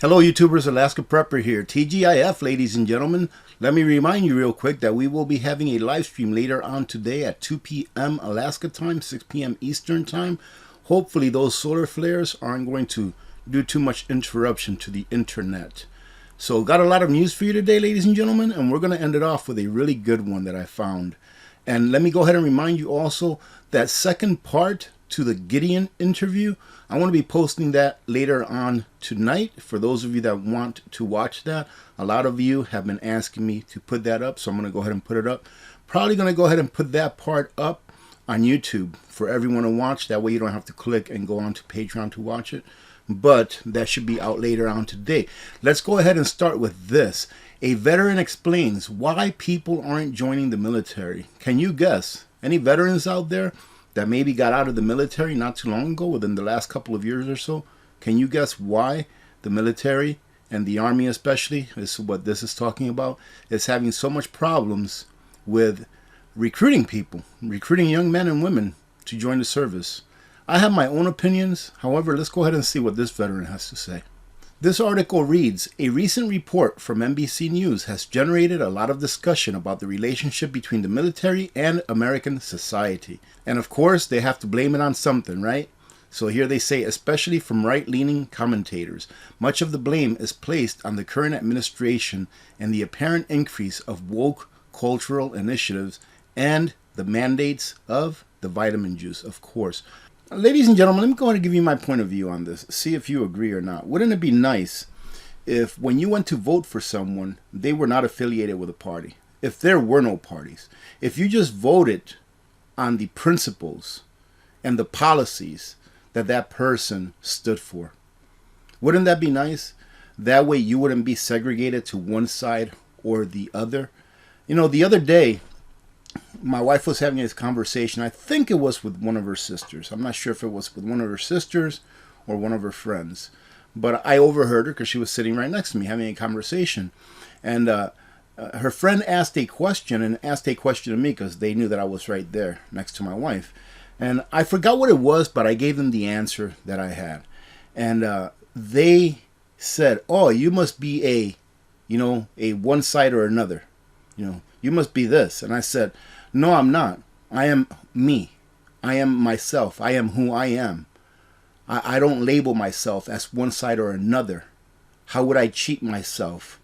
Hello YouTubers, Alaska Prepper here. TGIF, ladies and gentlemen. Let me remind you real quick that we will be having a live stream later on today at 2 p.m. Alaska time, 6 p.m. Eastern time. Hopefully those solar flares aren't going to do too much interruption to the internet. So got a lot of news for you today, ladies and gentlemen, and we're going to end it off with a really good one that I found. And let me go ahead and remind you also that second part to the Gideon interview, I want to be posting that later on tonight for those of you that want to watch that. A lot of you have been asking me to put that up, so I'm going to go ahead and put it up. Probably going to go ahead and put that part up on YouTube for everyone to watch. That way you don't have to click and go on to Patreon to watch it. But that should be out later on today. Let's go ahead and start with this. A veteran explains why people aren't joining the military. Can you guess? Any veterans out there that maybe got out of the military not too long ago, within the last couple of years or so? Can you guess why the military, and the Army especially, is what this is talking about, is having so much problems with recruiting people, recruiting young men and women to join the service? I have my own opinions. However, let's go ahead and see what this veteran has to say. This article reads, a recent report from NBC News has generated a lot of discussion about the relationship between the military and American society. And of course, they have to blame it on something, right? So here they say, especially from right-leaning commentators, much of the blame is placed on the current administration and the apparent increase of woke cultural initiatives and the mandates of the vitamin juice, of course. Ladies and gentlemen, let me go ahead and give you my point of view on this. See if you agree or not. Wouldn't it be nice if when you went to vote for someone, they were not affiliated with a party? If there were no parties. If you just voted on the principles and the policies that that person stood for. Wouldn't that be nice? That way you wouldn't be segregated to one side or the other. You know, the other day, my wife was having this conversation. I think it was with one of her sisters. I'm not sure if it was with one of her sisters or one of her friends. But I overheard her because she was sitting right next to me having a conversation. And her friend asked a question and asked a question to me because they knew that I was right there next to my wife. And I forgot what it was, but I gave them the answer that I had. And they said, oh, you must be a one side or another. You must be this. And I said, no, I'm not. I am me. I am myself. I am who I am. I don't label myself as one side or another. How would I cheat myself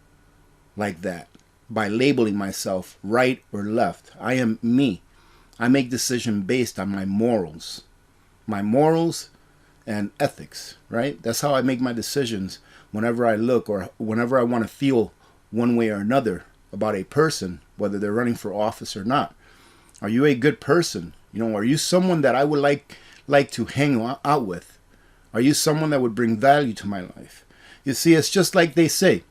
like that? By labeling myself right or left. I am me. I make decisions based on my morals. My morals and ethics, right? That's how I make my decisions whenever I look or whenever I want to feel one way or another about a person, whether they're running for office or not. Are you a good person? Are you someone that I would like to hang out with? Are you someone that would bring value to my life? You see, it's just like they say,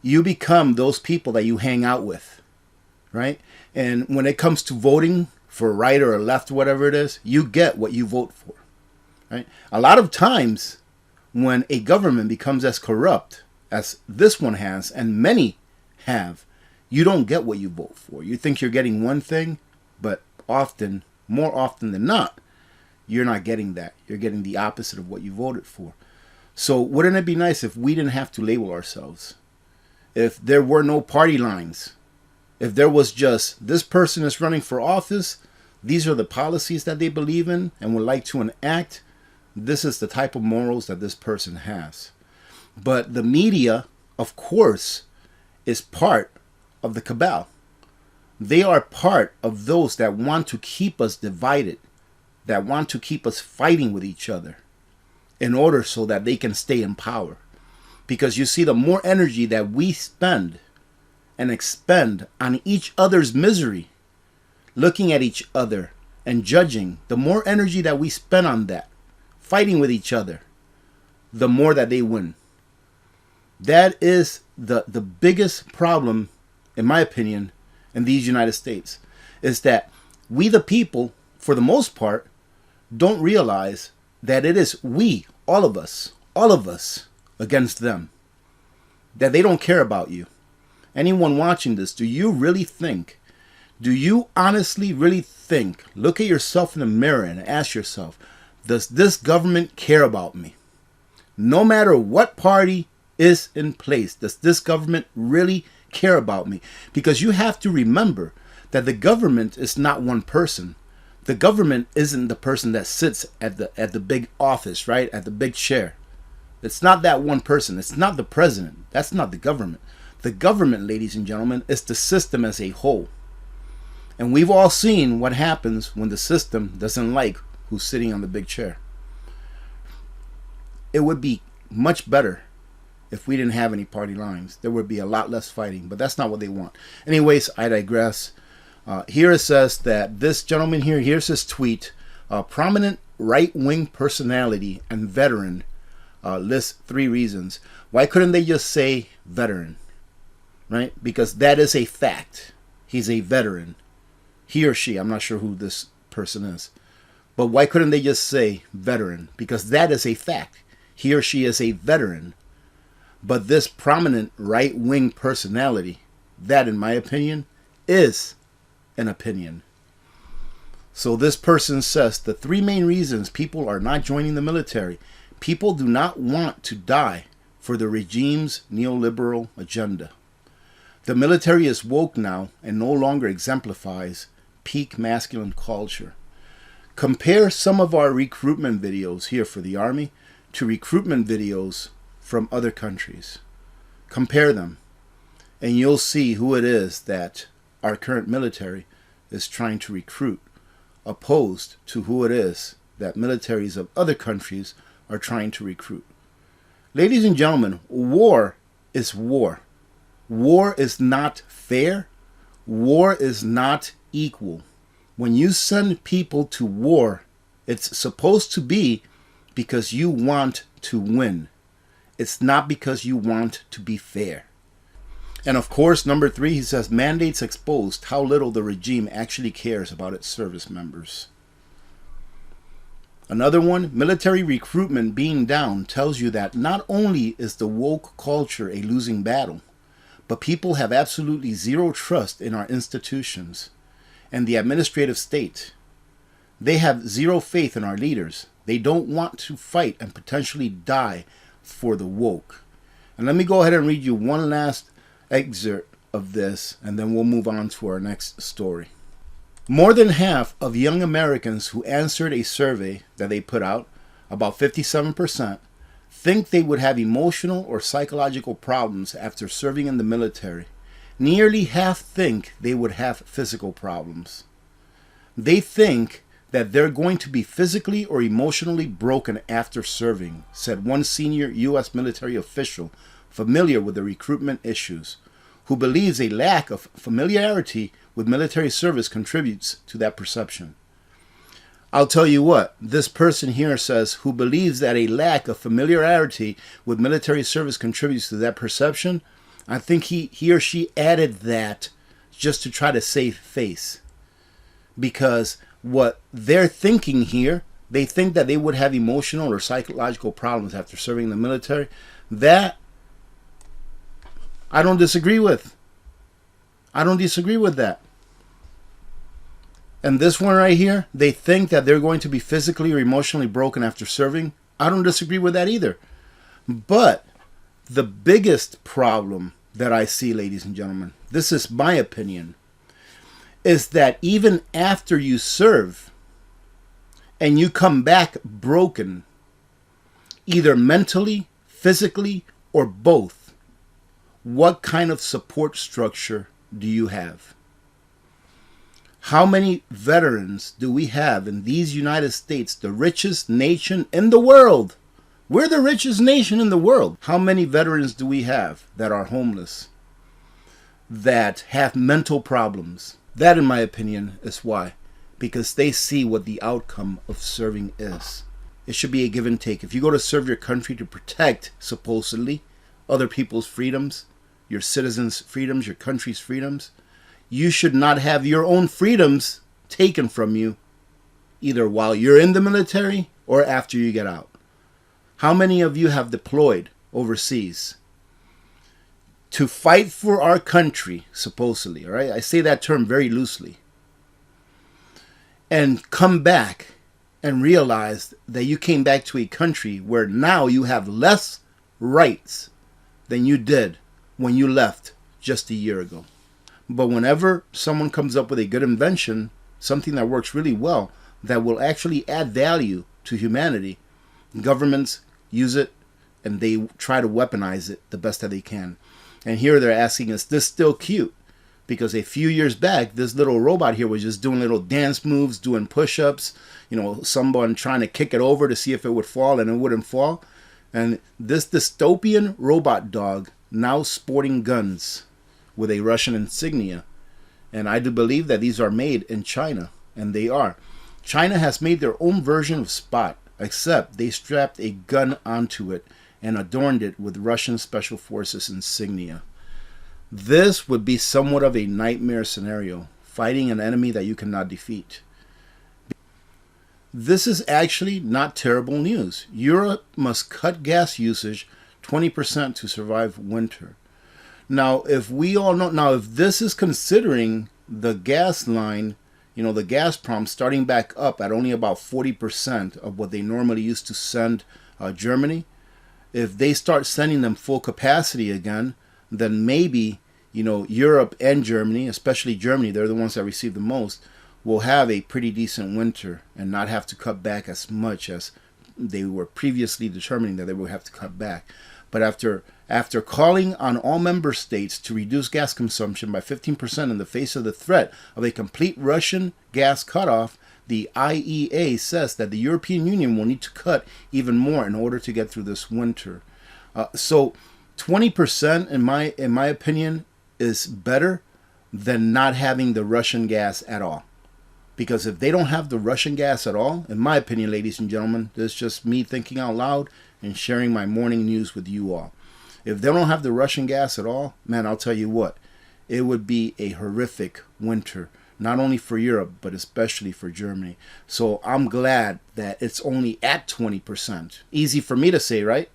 you become those people that you hang out with, right? And when it comes to voting for right or left, whatever it is, you get what you vote for, right? A lot of times when a government becomes as corrupt as this one has, and many have, you don't get what you vote for. You think you're getting one thing, but more often than not, you're not getting that. You're getting the opposite of what you voted for. So wouldn't it be nice if we didn't have to label ourselves? If there were no party lines, if there was just this person is running for office, these are the policies that they believe in and would like to enact, this is the type of morals that this person has. But the media, of course, is part of the cabal. They are part of those that want to keep us divided, that want to keep us fighting with each other in order so that they can stay in power. Because you see, the more energy that we spend and expend on each other's misery, looking at each other and judging, the more energy that we spend on that, fighting with each other, the more that they win. That is the biggest problem, in my opinion, in these United States, is that we the people, for the most part, don't realize that it is we, all of us, against them. That they don't care about you. Anyone watching this, do you really think, do you honestly really think, look at yourself in the mirror and ask yourself, does this government care about me? No matter what party is in place? Does this government really care about me? Because you have to remember that the government is not one person. The government isn't the person that sits at the big office, right? At the big chair. It's not that one person. It's not the president. That's not the government. The government, ladies and gentlemen, is the system as a whole. And we've all seen what happens when the system doesn't like who's sitting on the big chair. It would be much better if we didn't have any party lines. There would be a lot less fighting, but that's not what they want. Anyways, I digress. Here it says that this gentleman here, here's his tweet, prominent right-wing personality and veteran lists 3 reasons. Why couldn't they just say veteran, right? Because that is a fact. He's a veteran. He or she, I'm not sure who this person is. But why couldn't they just say veteran? Because that is a fact. He or she is a veteran. But this prominent right-wing personality, that in my opinion, is an opinion. So this person says the 3 main reasons people are not joining the military. People do not want to die for the regime's neoliberal agenda. The military is woke now and no longer exemplifies peak masculine culture. Compare some of our recruitment videos here for the Army to recruitment videos from other countries. Compare them, and you'll see who it is that our current military is trying to recruit, opposed to who it is that militaries of other countries are trying to recruit. Ladies and gentlemen, war is war. War is not fair. War is not equal. When you send people to war, it's supposed to be because you want to win. It's not because you want to be fair. And of course, number 3, he says, mandates exposed how little the regime actually cares about its service members. Another one, military recruitment being down tells you that not only is the woke culture a losing battle, but people have absolutely zero trust in our institutions and the administrative state. They have zero faith in our leaders. They don't want to fight and potentially die for the woke. And let me go ahead and read you one last excerpt of this, and then we'll move on to our next story. More than half of young Americans who answered a survey that they put out, about 57%, think they would have emotional or psychological problems after serving in the military. Nearly half think they would have physical problems. They think that they're going to be physically or emotionally broken after serving, said one senior U.S. military official familiar with the recruitment issues, who believes a lack of familiarity with military service contributes to that perception. I'll tell you what, this person here says who believes that a lack of familiarity with military service contributes to that perception. I think he or she added that just to try to save face. Because what they're thinking here, they think that they would have emotional or psychological problems after serving in the military. That I don't disagree with. I don't disagree with that. And this one right here, they think that they're going to be physically or emotionally broken after serving. I don't disagree with that either. But the biggest problem that I see, ladies and gentlemen, this is my opinion, is that even after you serve and you come back broken, either mentally, physically, or both, what kind of support structure do you have? How many veterans do we have in these United States, the richest nation in the world? We're the richest nation in the world. How many veterans do we have that are homeless, that have mental problems? That, in my opinion, is why. Because they see what the outcome of serving is. It should be a give and take. If you go to serve your country to protect, supposedly, other people's freedoms, your citizens' freedoms, your country's freedoms, you should not have your own freedoms taken from you, either while you're in the military or after you get out. How many of you have deployed overseas to fight for our country, supposedly, all right? I say that term very loosely. And come back and realize that you came back to a country where now you have less rights than you did when you left just a year ago. But whenever someone comes up with a good invention, something that works really well, that will actually add value to humanity, governments use it and they try to weaponize it the best that they can. And here they're asking, is this still cute? Because a few years back, this little robot here was just doing little dance moves, doing push-ups, someone trying to kick it over to see if it would fall, and it wouldn't fall. And this dystopian robot dog now sporting guns with a Russian insignia. And I do believe that these are made in China, and they are. China has made their own version of Spot, except they strapped a gun onto it and adorned it with Russian Special Forces insignia. This would be somewhat of a nightmare scenario, fighting an enemy that you cannot defeat. This is actually not terrible news. Europe must cut gas usage 20% to survive winter. Now, if this is considering the gas line, the Gazprom starting back up at only about 40% of what they normally used to send Germany, if they start sending them full capacity again, then maybe, Europe and Germany, especially Germany, they're the ones that receive the most, will have a pretty decent winter and not have to cut back as much as they were previously determining that they would have to cut back. But after calling on all member states to reduce gas consumption by 15% in the face of the threat of a complete Russian gas cutoff, the IEA says that the European Union will need to cut even more in order to get through this winter. So 20%, in my opinion, is better than not having the Russian gas at all. Because if they don't have the Russian gas at all, in my opinion, ladies and gentlemen, this is just me thinking out loud and sharing my morning news with you all. If they don't have the Russian gas at all, man, I'll tell you what, it would be a horrific winter, not only for Europe, but especially for Germany. So I'm glad that it's only at 20%. Easy for me to say, right?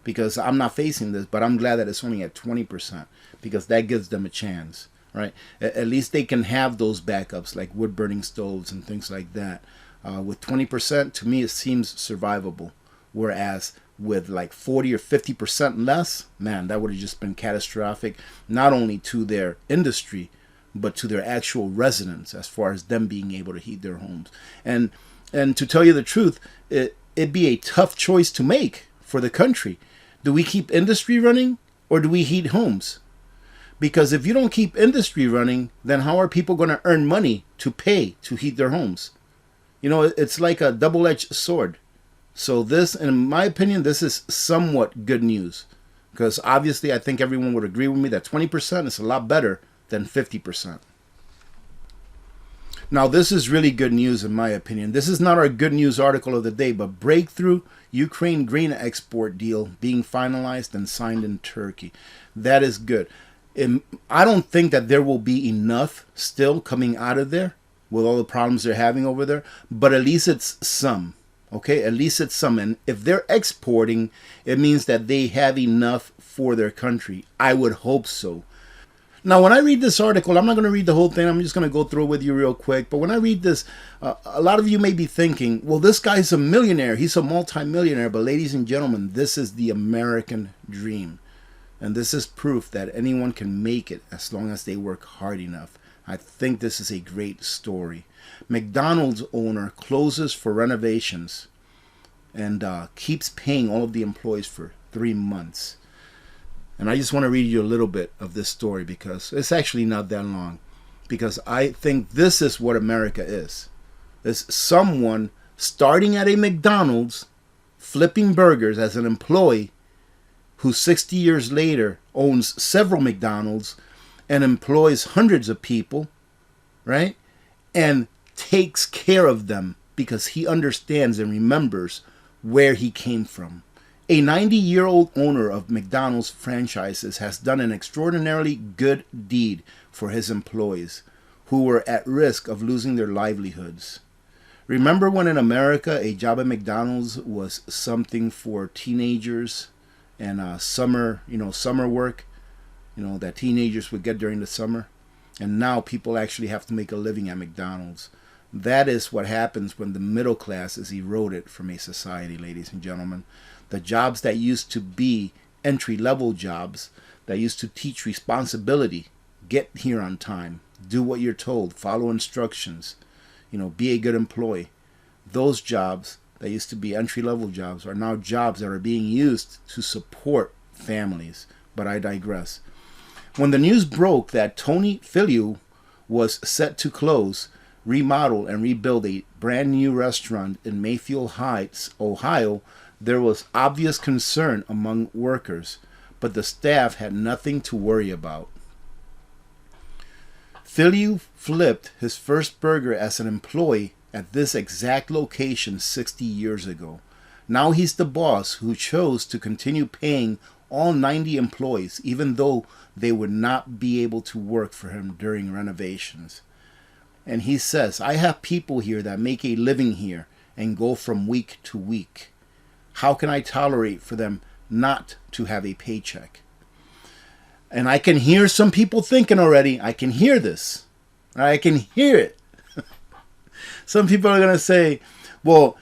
Because I'm not facing this, but I'm glad that it's only at 20% because that gives them a chance, right? At least they can have those backups like wood burning stoves and things like that. With 20%, to me, it seems survivable. Whereas with like 40 or 50% less, man, that would have just been catastrophic, not only to their industry, but to their actual residents as far as them being able to heat their homes. And to tell you the truth, it'd be a tough choice to make for the country. Do we keep industry running or do we heat homes? Because if you don't keep industry running, then how are people going to earn money to pay to heat their homes? It's like a double-edged sword. So this, in my opinion, this is somewhat good news. Because obviously I think everyone would agree with me that 20% is a lot better than 50%. Now this is really good news in my opinion. This is not our good news article of the day, but breakthrough Ukraine grain export deal being finalized and signed in Turkey. That is good. I don't think that there will be enough still coming out of there with all the problems they're having over there, but at least it's some. Okay, at least it's some. And if they're exporting, it means that they have enough for their country. I would hope so. Now, when I read this article, I'm not going to read the whole thing. I'm just going to go through it with you real quick. But when I read this, a lot of you may be thinking, well, this guy's a millionaire. He's a multimillionaire. But ladies and gentlemen, this is the American dream. And this is proof that anyone can make it as long as they work hard enough. I think this is a great story. McDonald's owner closes for renovations and keeps paying all of the employees for 3 months. And I just want to read you a little bit of this story because it's actually not that long. Because I think this is what America is. It's someone starting at a McDonald's, flipping burgers as an employee, who 60 years later owns several McDonald's and employs hundreds of people, right? And takes care of them because he understands and remembers where he came from. A 90-year-old owner of McDonald's franchises has done an extraordinarily good deed for his employees who were at risk of losing their livelihoods. Remember when in America a job at McDonald's was something for teenagers and summer work, that teenagers would get during the summer? And now people actually have to make a living at McDonald's. That is what happens when the middle class is eroded from a society, ladies and gentlemen. The jobs that used to be entry-level jobs that used to teach responsibility, get here on time, do what you're told, follow instructions, be a good employee. Those jobs that used to be entry-level jobs are now jobs that are being used to support families. But I digress. When the news broke that Tony Filiu was set to close, remodel, and rebuild a brand new restaurant in Mayfield Heights, Ohio, there was obvious concern among workers, but the staff had nothing to worry about. Filiu flipped his first burger as an employee at this exact location 60 years ago. Now he's the boss who chose to continue paying all 90 employees, even though they would not be able to work for him during renovations. And he says, I have people here that make a living here and go from week to week. How can I tolerate for them not to have a paycheck? And I can hear some people thinking already, I can hear this. I can hear it. Some people are going to say, well,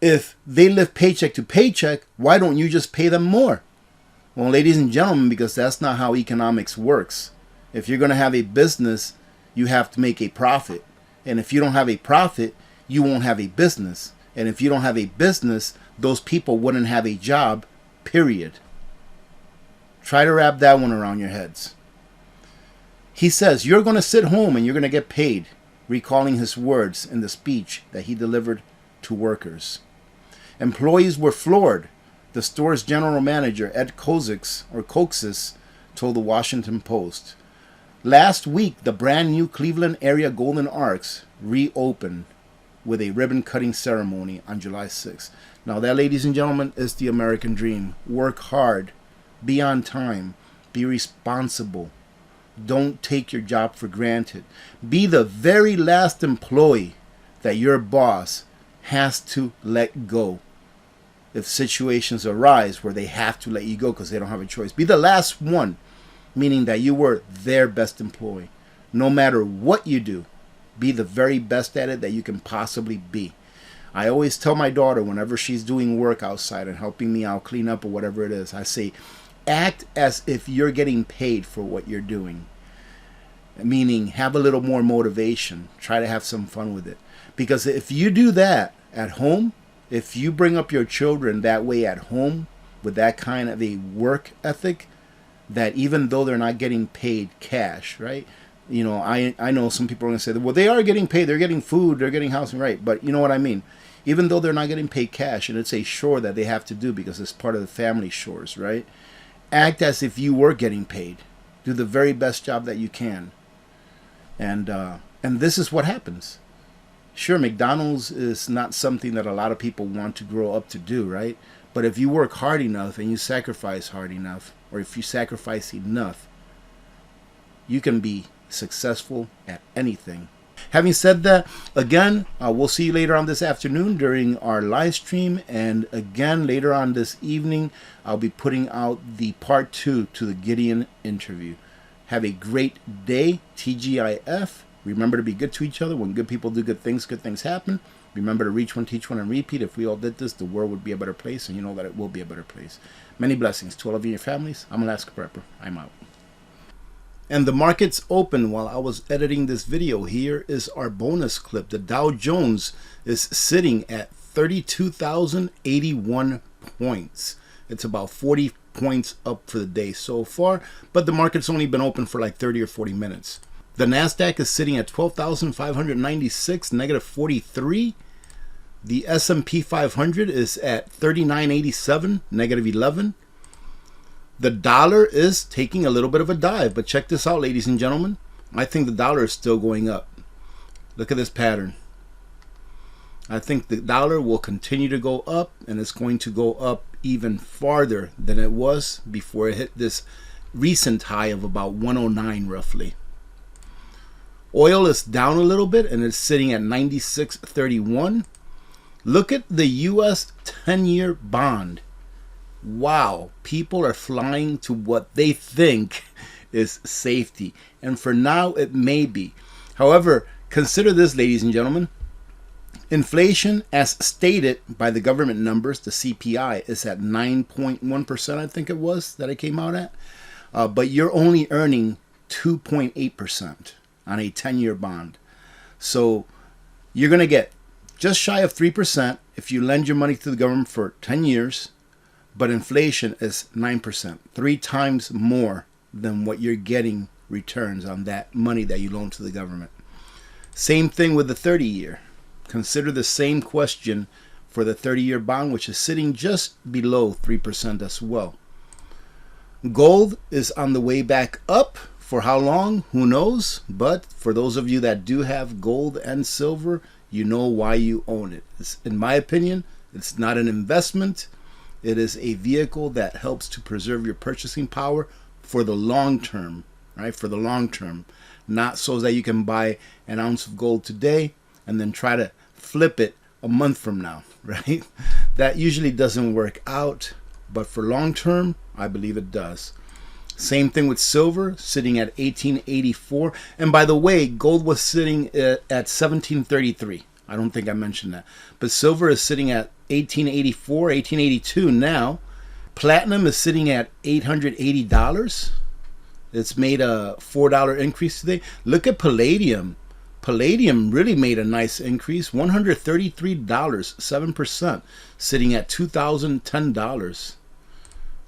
if they live paycheck to paycheck, why don't you just pay them more? Well, ladies and gentlemen, because that's not how economics works. If you're going to have a business, you have to make a profit. And if you don't have a profit, you won't have a business. And if you don't have a business, those people wouldn't have a job, period. Try to wrap that one around your heads. He says, you're going to sit home and you're going to get paid, recalling his words in the speech that he delivered to workers. Employees were floored. The store's general manager, Ed Coxis, told the Washington Post. Last week, the brand new Cleveland area Golden Arcs reopened with a ribbon-cutting ceremony on July 6th. Now that, ladies and gentlemen, is the American dream. Work hard. Be on time. Be responsible. Don't take your job for granted. Be the very last employee that your boss has to let go if situations arise where they have to let you go because they don't have a choice. Be the last one, meaning that you were their best employee. No matter what you do, be the very best at it that you can possibly be. I always tell my daughter whenever she's doing work outside and helping me out, clean up or whatever it is, I say, act as if you're getting paid for what you're doing. Meaning, have a little more motivation. Try to have some fun with it. Because if you do that at home, if you bring up your children that way at home with that kind of a work ethic, that even though they're not getting paid cash, right? I know some people are going to say, well, they are getting paid. They're getting food. They're getting housing, right? But you know what I mean? Even though they're not getting paid cash, and it's a chore that they have to do because it's part of the family chores, right? Act as if you were getting paid. Do the very best job that you can. And this is what happens. Sure, McDonald's is not something that a lot of people want to grow up to do, right? But if you work hard enough and you sacrifice hard enough, or if you sacrifice enough, you can be successful at anything. Having said that, again, we'll see you later on this afternoon during our live stream. And again, later on this evening, I'll be putting out the part 2 to the Gideon interview. Have a great day, TGIF. Remember to be good to each other. When good people do good things happen. Remember to reach one, teach one, and repeat. If we all did this, the world would be a better place, and you know that it will be a better place. Many blessings to all of you and your families. I'm Alaska Prepper. I'm out. And the markets open while I was editing this video. Here is our bonus clip. The Dow Jones is sitting at 32,081 points. It's about 40 points up for the day so far, but the market's only been open for like 30 or 40 minutes. The NASDAQ is sitting at 12,596, negative 43. The S&P 500 is at 3987, negative 11. The dollar is taking a little bit of a dive, but check this out, ladies and gentlemen. I think the dollar is still going up. Look at this pattern. I think the dollar will continue to go up, and it's going to go up even farther than it was before it hit this recent high of about 109 roughly. Oil is down a little bit, and it's sitting at 96.31. Look at the U.S. 10-year bond. Wow, people are flying to what they think is safety. And for now, it may be. However, consider this, ladies and gentlemen. Inflation, as stated by the government numbers, the CPI, is at 9.1%, I think it was, that it came out at. But you're only earning 2.8% on a 10-year bond. So you're going to get just shy of 3% if you lend your money to the government for 10 years. But inflation is 9%, 3 times more than what you're getting returns on that money that you loan to the government. Same thing with the 30-year. Consider the same question for the 30-year bond, which is sitting just below 3% as well. Gold is on the way back up. For how long? Who knows? But for those of you that do have gold and silver, you know why you own it. In my opinion, it's not an investment. It is a vehicle that helps to preserve your purchasing power for the long term, right? For the long term. Not so that you can buy an ounce of gold today and then try to flip it a month from now, right? That usually doesn't work out, but for long term, I believe it does. Same thing with silver, sitting at 1884. And by the way, gold was sitting at 1733. I don't think I mentioned that. But silver is sitting at 1884, 1882 now. Platinum is sitting at $880. It's made a $4 increase today. Look at palladium. Palladium really made a nice increase, $133, 7%, sitting at $2,010.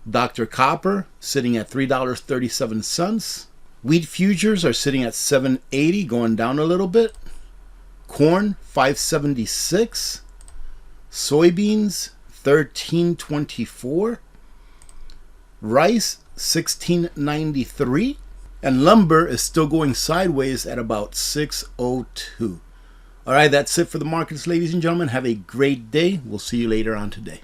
Dr. Copper sitting at $3.37. Wheat futures are sitting at $7.80, going down a little bit. Corn $5.76. Soybeans $13.24. Rice $16.93. And lumber is still going sideways at about $6.02. All right, that's it for the markets, ladies and gentlemen. Have a great day. We'll see you later on today.